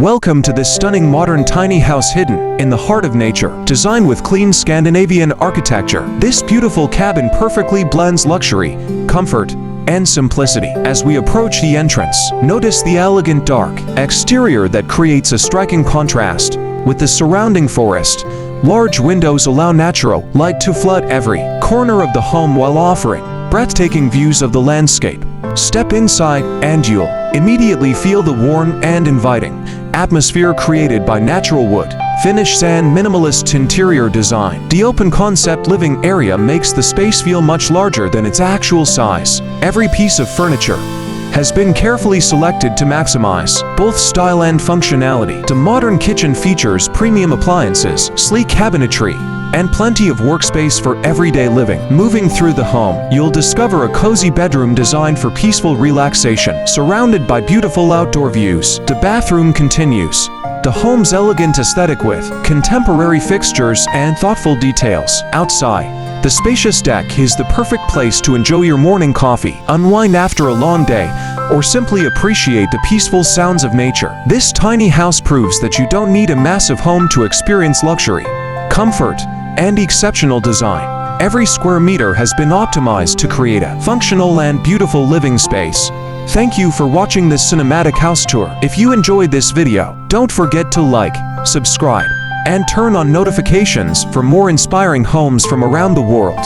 Welcome to this stunning modern tiny house hidden in the heart of nature. Designed with clean Scandinavian architecture, this beautiful cabin perfectly blends luxury, comfort, and simplicity. As we approach the entrance, notice the elegant dark exterior that creates a striking contrast with the surrounding forest. Large windows allow natural light to flood every corner of the home while offering breathtaking views of the landscape. Step inside and you'll immediately feel the warm and inviting atmosphere created by natural wood, finished and minimalist interior design. The open concept living area makes the space feel much larger than its actual size. Every piece of furniture has been carefully selected to maximize both style and functionality. The modern kitchen features premium appliances, sleek cabinetry, and plenty of workspace for everyday living. Moving through the home, you'll discover a cozy bedroom designed for peaceful relaxation. Surrounded by beautiful outdoor views, the bathroom continues the home's elegant aesthetic with contemporary fixtures and thoughtful details. Outside, the spacious deck is the perfect place to enjoy your morning coffee, unwind after a long day, or simply appreciate the peaceful sounds of nature. This tiny house proves that you don't need a massive home to experience luxury, comfort, and exceptional design. Every square meter has been optimized to create a functional and beautiful living space. Thank you for watching this cinematic house tour. If you enjoyed this video, don't forget to like, subscribe, and turn on notifications for more inspiring homes from around the world.